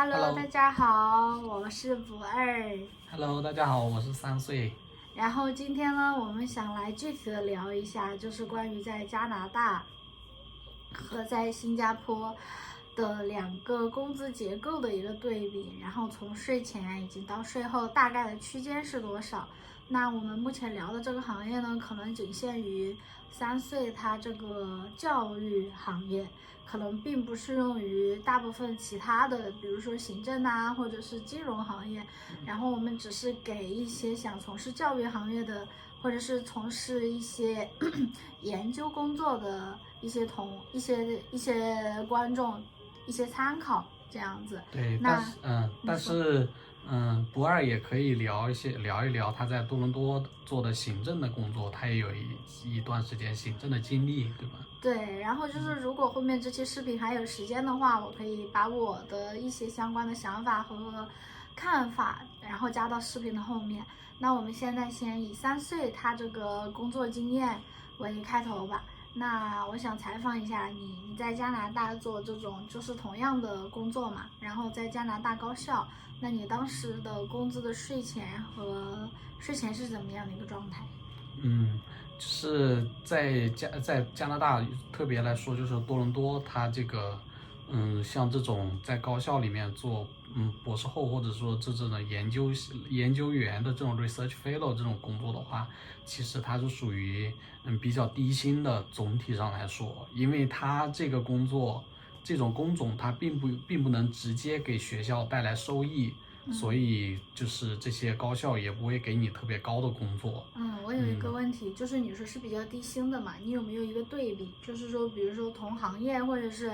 Hello， 大家好，我是不二。Hello， 大家好，我是3岁。然后今天呢，我们想来具体的聊一下，就是关于在加拿大和在新加坡的两个工资结构的一个对比，然后从税前以及到税后大概的区间是多少。那我们目前聊的这个行业呢，可能仅限于3岁它这个教育行业，可能并不适用于大部分其他的，比如说行政啊，或者是金融行业。然后我们只是给一些想从事教育行业的，或者是从事一些研究工作的一些观众一些参考，这样子。对，那但是不二也可以聊一聊他在多伦多做的行政的工作，他也有一段时间行政的经历，对吧？对，然后就是如果后面这期视频还有时间的话，我可以把我的一些相关的想法和看法，然后加到视频的后面。那我们现在先以3岁他这个工作经验为开头吧。那我想采访一下你在加拿大做这种就是同样的工作嘛，然后在加拿大高校，那你当时的工资的税前和税前是怎么样的一个状态？就是在加拿大特别来说，就是多伦多，它这个像这种在高校里面做博士后或者说这种的研究员的这种 research fellow 这种工作的话，其实它是属于比较低薪的，总体上来说，因为它这个工作这种工种它并不能直接给学校带来收益。所以就是这些高校也不会给你特别高的工作。我有一个问题，就是你说是比较低薪的嘛，你有没有一个对比？就是说，比如说同行业，或者是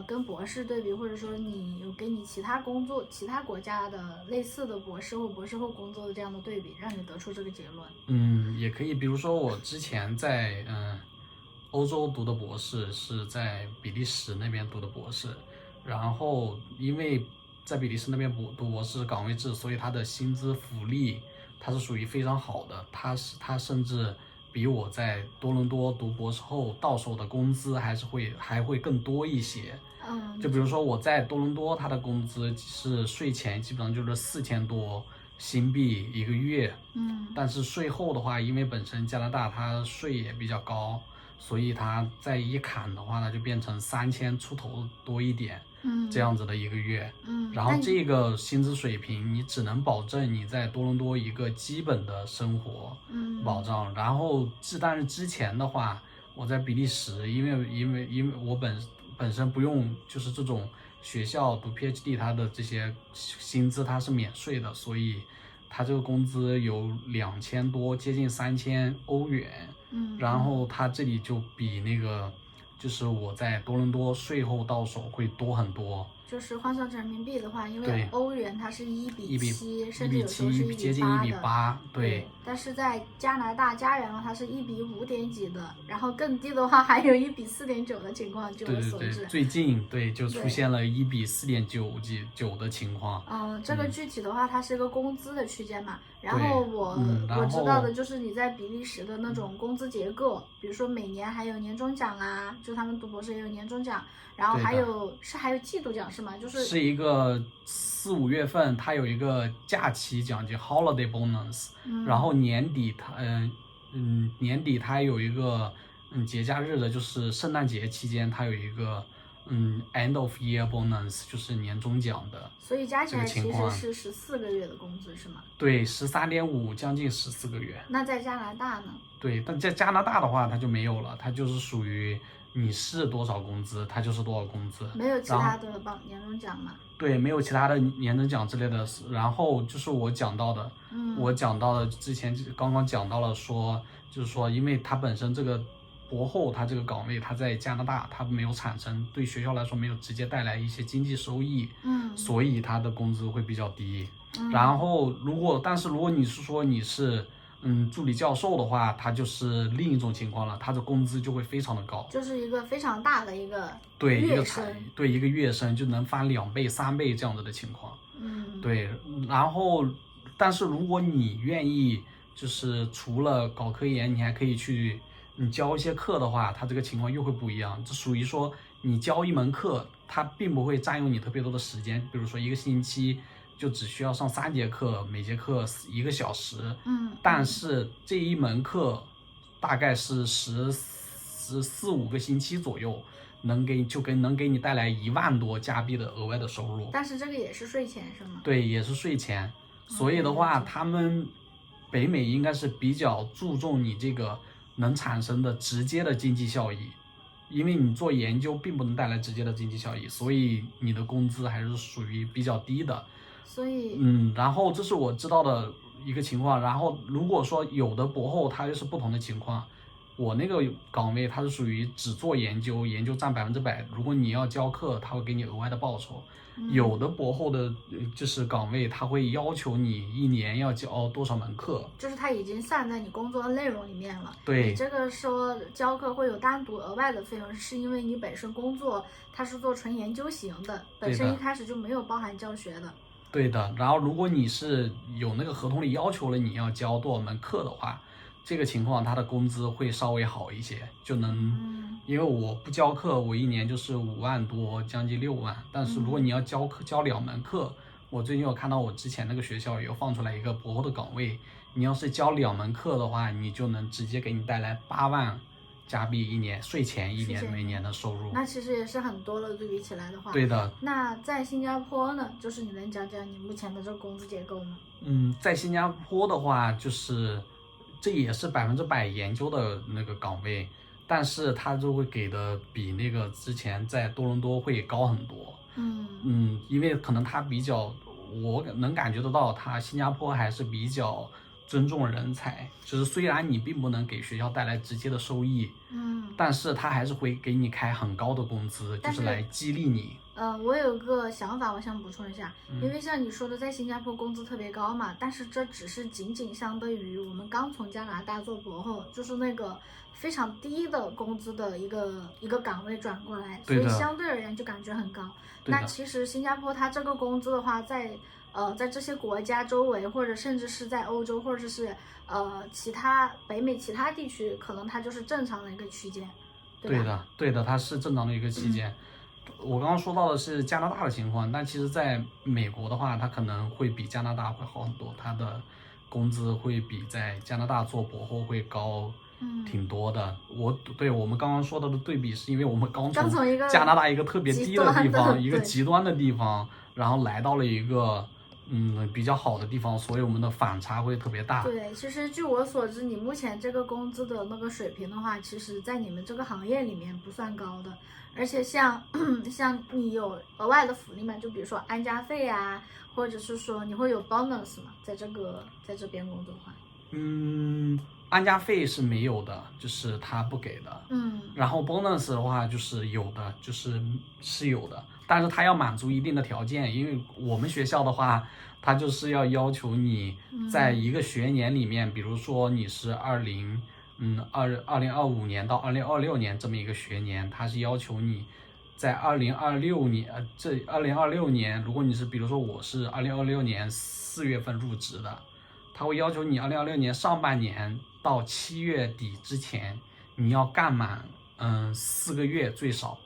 跟博士对比，或者说你有给你其他工作、其他国家的类似的博士或博士后工作的这样的对比，让你得出这个结论。也可以，比如说我之前在欧洲读的博士是在比利时那边读的博士，然后因为在比利时那边读博士岗位制，所以他的薪资福利它是属于非常好的，他甚至比我在多伦多读博士后到手的工资还会更多一些。就比如说我在多伦多，他的工资是税前基本上就是4000多新币一个月，但是税后的话，因为本身加拿大它税也比较高，所以它再一砍的话呢，就变成3000出头多一点。这样子的一个月，然后这个薪资水平，你只能保证你在多伦多一个基本的生活保障。然后但是之前的话，我在比利时，因为我本身不用就是这种学校读 PhD， 它的这些薪资它是免税的，所以它这个工资有2000多，接近3000欧元。然后它这里就比那个。就是我在多伦多税后到手会多很多，就是换算成人民币的话，因为欧元它是1:7，甚至有时候是接近1:8，对。但是在加拿大加元它是1:5点几的，然后更低的话还有1:4.9的情况，据我所知。对，最近就出现了1:4.9的情况。这个具体的话，它是一个工资的区间嘛。然后我知道的就是你在比利时的那种工资结构，比如说每年还有年终奖啊，就他们读博士也有年终奖，然后还有季度奖是吗？是一个4、5月份它有一个假期奖金 holiday bonus，然后年底它有一个节假日的，就是圣诞节期间它有一个end of year bonus， 就是年终奖的。所以加起来其实是14个月的工资是吗？对，13.5，将近14个月。那在加拿大呢？对，但在加拿大的话，它就没有了，它就是属于你是多少工资，它就是多少工资，没有其他的年终奖吗？对，没有其他的年终奖之类的。然后就是我讲到的，之前刚刚讲到了就是说，因为它本身这个博后，它这个岗位，它在加拿大，它没有产生对学校来说没有直接带来一些经济收益，所以它的工资会比较低。然后但是如果你是说你是助理教授的话，他就是另一种情况了，他的工资就会非常的高，就是一个非常大的一个一个月薪就能翻2倍、3倍这样子的情况。对，然后但是如果你愿意，就是除了搞科研，你还可以去教一些课的话，它这个情况又会不一样。这属于说你教一门课，它并不会占用你特别多的时间，比如说一个星期就只需要上3节课，每节课1个小时，但是这一门课大概是14-15个星期左右，能给你带来1万多加币的额外的收入。但是这个也是税前是吗？对，也是税前。所以的话，他们北美应该是比较注重你这个能产生的直接的经济效益，因为你做研究并不能带来直接的经济效益，所以你的工资还是属于比较低的。所以然后这是我知道的一个情况。然后如果说有的博后他又是不同的情况，我那个岗位它是属于只做研究，研究占100%，如果你要教课，他会给你额外的报酬。有的博后的就是岗位，他会要求你1年要教多少门课，就是他已经算在你工作的内容里面了。对，你这个说教课会有单独额外的费用，是因为你本身工作它是做纯研究型的，本身一开始就没有包含教学的。对的。然后如果你是有那个合同里要求了你要教多少门课的话，这个情况他的工资会稍微好一些，就能因为我不教课，我1年就是5万多，将近6万。但是如果你要教2门课，我最近有看到我之前那个学校有放出来一个博后的岗位，你要是教2门课的话，你就能直接给你带来8万加币1年，税前1年每年的收入。那其实也是很多了，对比起来的话。对的。那在新加坡呢，就是你能讲讲你目前的这个工资结构吗？在新加坡的话，就是这也是100%研究的那个岗位，但是它就会给的比那个之前在多伦多会高很多。因为可能它比较，我能感觉得到，它新加坡还是比较尊重人才，就是虽然你并不能给学校带来直接的收益，但是他还是会给你开很高的工资，就是来激励你。我有个想法，我想补充一下，因为像你说的，在新加坡工资特别高嘛，但是这只是仅相对于我们刚从加拿大做博后，就是那个非常低的工资的一个岗位转过来，所以相对而言就感觉很高。那其实新加坡它这个工资的话，在这些国家周围，或者甚至是在欧洲，或者是其他北美其他地区，可能它就是正常的一个区间，对吧？对的，它是正常的一个期间。我刚刚说到的是加拿大的情况，但其实在美国的话，它可能会比加拿大会好很多，它的工资会比在加拿大做博后会高挺多的。我们刚刚说到的对比，是因为我们刚从一个加拿大一个特别低的地方，一个极端的地方，然后来到了一个比较好的地方，所以我们的反差会特别大。对，其实据我所知，你目前这个工资的那个水平的话，其实在你们这个行业里面不算高的，而且像你有额外的福利嘛，就比如说安家费啊，或者是说你会有 bonus 嘛，在这边工作的话。安家费是没有的，就是他不给的。然后 bonus 的话就是有的，是有的，但是他要满足一定的条件，因为我们学校的话，他就是要求你在一个学年里面，比如说你是2025年到2026年这么一个学年，他是要求你在2026年，如果你是比如说我是2026年4月份入职的，他会要求你2026年上半年到7月底之前，你要干满4个月最少。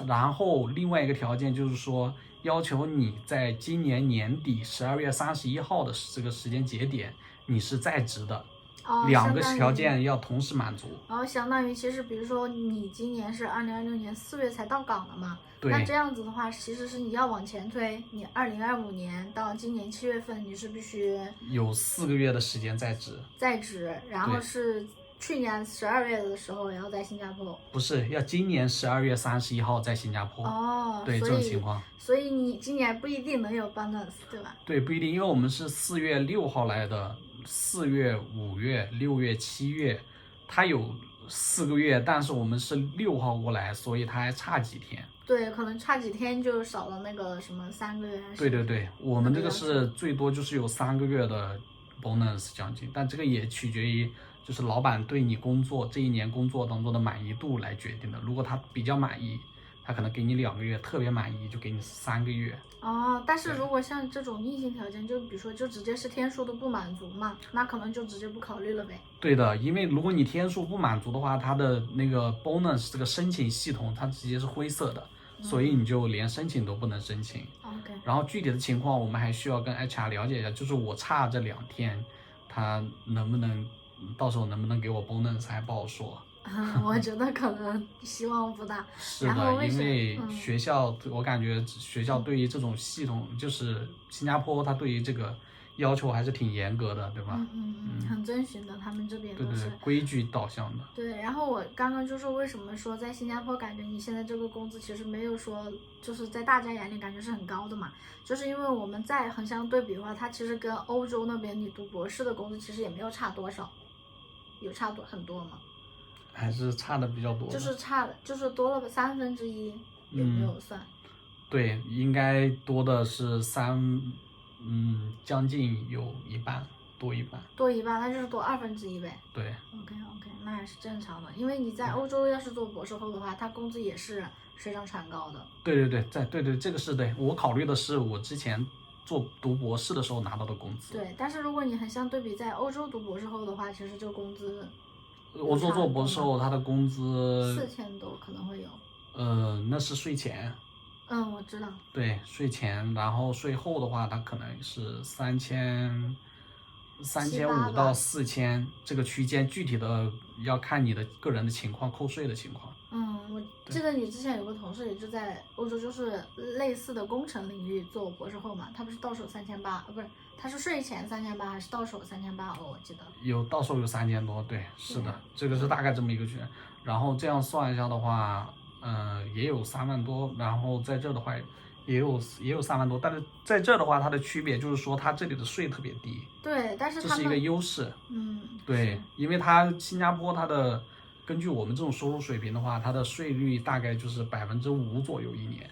然后另外一个条件就是说，要求你在今年年底12月31号的这个时间节点，你是在职的。2个条件要同时满足。然后相当于其实比如说你今年是2026年4月才到岗的嘛，那这样子的话，其实是你要往前推，你2025年到今年7月份，你是必须有4个月的时间在职，然后是去年12月的时候也要在新加坡，不是要今年12月31号在新加坡。对，这种情况。所以你今年不一定能有 bonus， 对吧？对，不一定，因为我们是4月6号来的，4月、5月、6月、7月，它有4个月，但是我们是6号过来，所以它还差几天。对，可能差几天就少了那个什么3个月。对，我们这个是最多就是有3个月的 bonus 奖金，但这个也取决于就是老板对你这一年工作当中的满意度来决定的。如果他比较满意，他可能给你2个月，特别满意就给你3个月。但是如果像这种硬性条件，就比如说就直接是天数都不满足嘛，那可能就直接不考虑了呗。对的，因为如果你天数不满足的话，它的那个 bonus 这个申请系统它直接是灰色的，所以你就连申请都不能申请。OK，然后具体的情况我们还需要跟 HR 了解一下，就是我差这2天，他能不能到时候能不能给我 bonus 还不好说。我觉得可能希望不大。是然后的，因为学校，我感觉学校对于这种系统，就是新加坡，它对于这个要求还是挺严格的，对吧？很遵循的，他们这边都是规矩导向的。对，然后我刚刚就说为什么说在新加坡感觉你现在这个工资其实没有说就是在大家眼里感觉是很高的嘛，就是因为我们在横向对比的话，它其实跟欧洲那边你读博士的工资其实也没有差多少，有差很多吗？还是差的比较多，就是多了1/3，有没有算？对，应该多的是将近有一半，多一半，那就是多1/2呗。对。OK， 那也是正常的，因为你在欧洲要是做博士后的话，他工资也是水涨船高的。对，这个是对，我考虑的是我之前读博士的时候拿到的工资。对，但是如果你横向对比在欧洲读博士后的话，其实这个工资。我做博士后，他的工资4000多可能会有。那是税前。我知道。对，税前，然后税后的话，它可能是3500到4000这个区间，具体的要看你的个人的情况，扣税的情况。我记得你之前有个同事也就在欧洲，就是类似的工程领域做博士后嘛，他不是到手3800，不是，他是税前3800还是到手3800？我记得有到手有3000多，对，是的，这个是大概这么一个区间。然后这样算一下的话，也有3万多，然后在这的话也有3万多，但是在这的话，它的区别就是说它这里的税特别低。对，但是这是一个优势。对，因为新加坡它的根据我们这种收入水平的话，它的税率大概就是5%左右一年。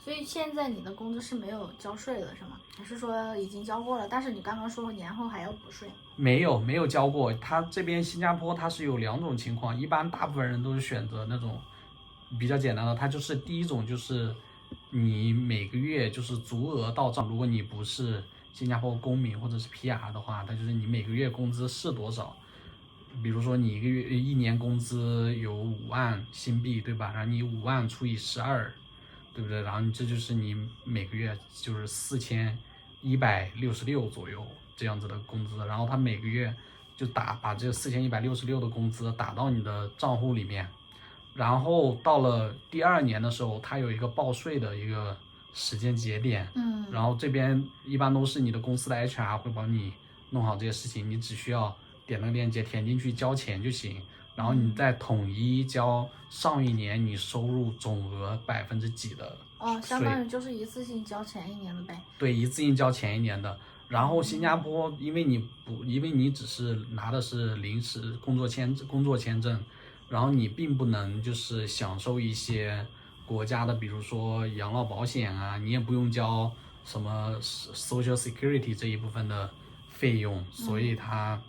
所以现在你的工资是没有交税的是吗？还是说已经交过了？但是你刚刚说年后还要补税。没有交过。它这边新加坡它是有2种情况，一般大部分人都是选择那种比较简单的，它就是第一种就是你每个月就是足额到账，如果你不是新加坡公民或者是 PR 的话，它就是你每个月工资是多少。比如说你一年工资有5万新币，对吧？然后你5万除以12，对不对？然后这就是你每个月就是4166左右这样子的工资，然后他每个月就把这4166的工资打到你的账户里面，然后到了第2年的时候，他有一个报税的一个时间节点，然后这边一般都是你的公司的 HR 会帮你弄好这些事情，你只需要点那个链接填进去交钱就行，然后你再统一交上一年你收入总额几% 的税。相当于就是一次性交前1年的呗。对，一次性交前1年的。然后新加坡因为你只是拿的是临时工作签证，然后你并不能就是享受一些国家的比如说养老保险啊，你也不用交什么 Social Security 这一部分的费用，所以它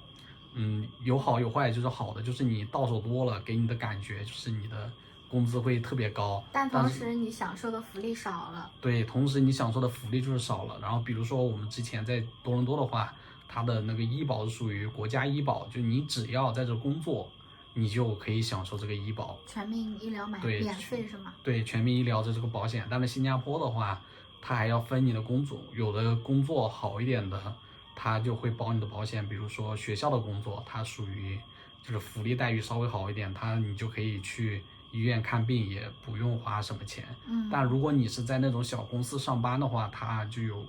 有好有坏。就是好的就是你到手多了，给你的感觉就是你的工资会特别高，但同时你享受的福利少了。对，同时你享受的福利就是少了。然后比如说我们之前在多伦多的话，它的那个医保是属于国家医保，就你只要在这工作，你就可以享受这个医保，全民医疗免费是吗？对，全民医疗的这个保险。但是新加坡的话，它还要分你的工种，有的工作好一点的，它就会保你的保险。比如说学校的工作，它属于就是福利待遇稍微好一点，你就可以去医院看病，也不用花什么钱。但如果你是在那种小公司上班的话，它就有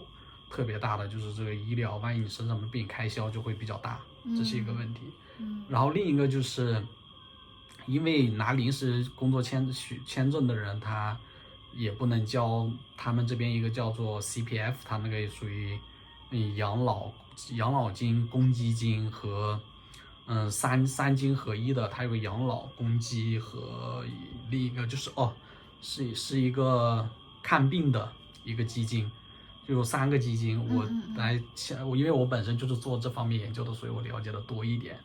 特别大的就是这个医疗，万一你生什么病，开销就会比较大，这是一个问题。然后另一个就是因为拿临时工作签证的人，他也不能交他们这边一个叫做 CPF， 他那个也属于养老金、公积金和三金合一的。它有个养老、公积和另一个就是是一个看病的一个基金，就有3个基金。因为我本身就是做这方面研究的，所以我了解的多一点。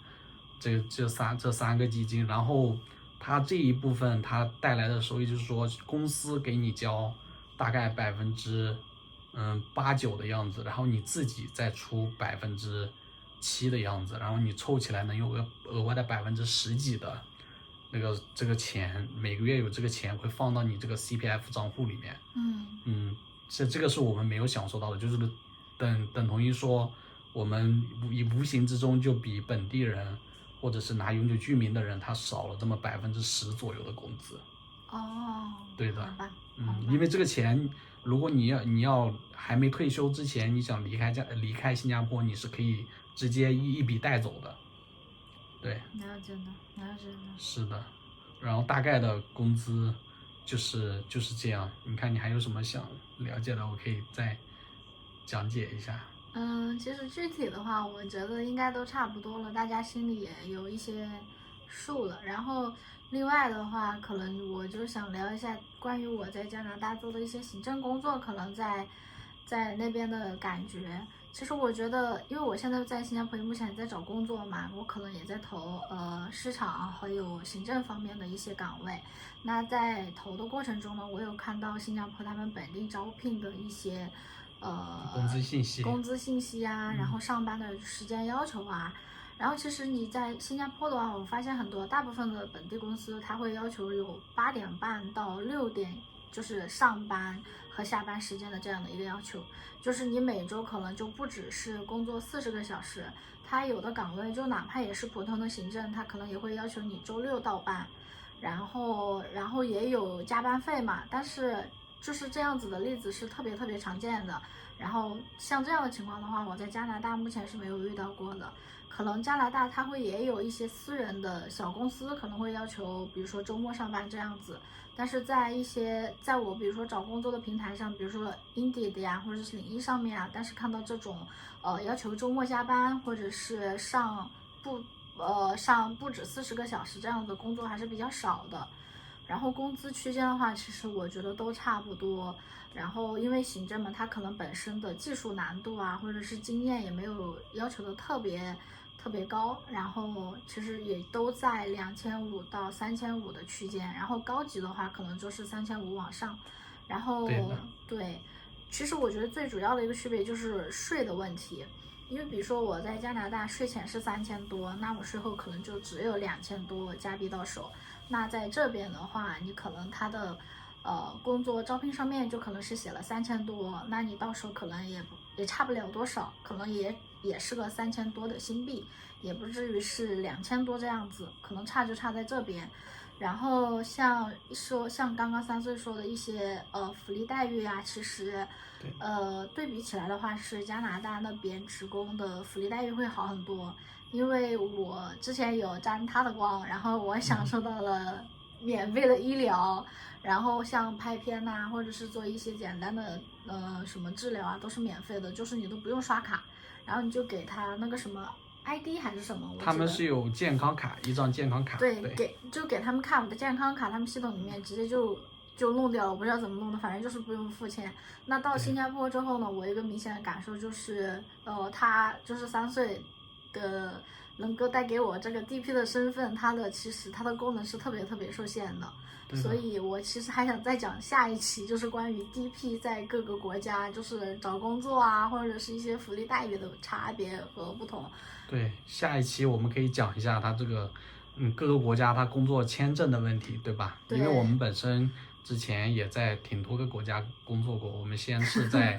这三个基金，然后它这一部分它带来的收益就是说，公司给你交大概8%-9%的样子，然后你自己再出7%的样子，然后你凑起来能有个额外的10%几的这个钱每个月有这个钱会放到你这个 CPF 账户里面。这个是我们没有享受到的，就是等同于说我们无形之中就比本地人或者是拿永久居民的人他少了这么10%左右的工资。对的。好吧。因为这个钱，如果你要还没退休之前，你想离开新加坡，你是可以直接一笔带走的。对。了解的。是的，然后大概的工资就是这样。你看你还有什么想了解的，我可以再讲解一下。其实具体的话，我觉得应该都差不多了，大家心里也有一些数了。然后另外的话，可能我就想聊一下关于我在加拿大做的一些行政工作，可能在那边的感觉。其实我觉得，因为我现在在新加坡，目前也在找工作嘛，我可能也在投市场还有行政方面的一些岗位。那在投的过程中呢，我有看到新加坡他们本地招聘的一些工资信息啊，然后上班的时间要求啊。然后其实你在新加坡的话，我发现大部分的本地公司，它会要求有8点半到6点，就是上班和下班时间的这样的一个要求。就是你每周可能就不只是工作40个小时，它有的岗位就哪怕也是普通的行政，它可能也会要求你周6到班，然后也有加班费嘛。但是就是这样子的例子是特别常见的。然后像这样的情况的话，我在加拿大目前是没有遇到过的。可能加拿大它也有一些私人的小公司可能会要求，比如说周末上班这样子。但是在我比如说找工作的平台上，比如说 Indeed 呀，或者是领英上面啊，但是看到这种要求周末加班或者是上不止40个小时这样的工作还是比较少的。然后工资区间的话，其实我觉得都差不多。然后因为行政嘛，它可能本身的技术难度啊，或者是经验也没有要求的特别高，然后其实也都在2500到3500的区间，然后高级的话可能就是3500往上。然后对，其实我觉得最主要的一个区别就是税的问题。因为比如说我在加拿大税前是3000多，那我税后可能就只有2000多加币到手。那在这边的话，你可能它的工作招聘上面就可能是写了3000多，那你到手可能也差不了多少，可能也是个3000多的新币，也不至于是2000多这样子，可能差就差在这边。然后像刚刚3岁说的一些福利待遇啊，其实对比起来的话，是加拿大那边职工的福利待遇会好很多。因为我之前有沾他的光，然后我享受到了免费的医疗，然后像拍片呐，或者是做一些简单的什么治疗啊，都是免费的，就是你都不用刷卡，然后你就给他那个什么 ID 还是什么，他们是有健康卡，一张健康卡。对，给他们看我的健康卡，他们系统里面直接就弄掉了，我不知道怎么弄的，反正就是不用付钱。那到新加坡之后呢，我一个明显的感受就是，他就是3岁的能够带给我这个 DP 的身份，其实它的功能是特别受限的。所以我其实还想再讲下一期，就是关于 DP 在各个国家就是找工作啊，或者是一些福利待遇的差别和不同。对，下一期我们可以讲一下它这个各个国家它工作签证的问题，对吧？对，因为我们本身之前也在挺多个国家工作过，我们先是在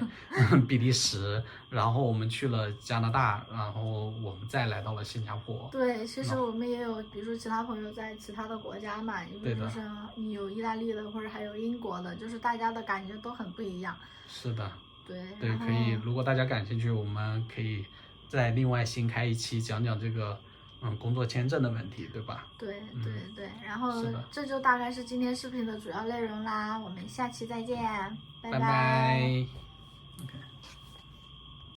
比利时，然后我们去了加拿大，然后我们再来到了新加坡。对，其实我们也有，比如说其他朋友在其他的国家嘛，比如说你有意大利的，或者还有英国的，就是大家的感觉都很不一样。是的。对，可以，如果大家感兴趣，我们可以再另外新开一期讲讲这个工作签证的问题，对吧？对，然后这就大概是今天视频的主要内容啦，我们下期再见，拜拜。OK。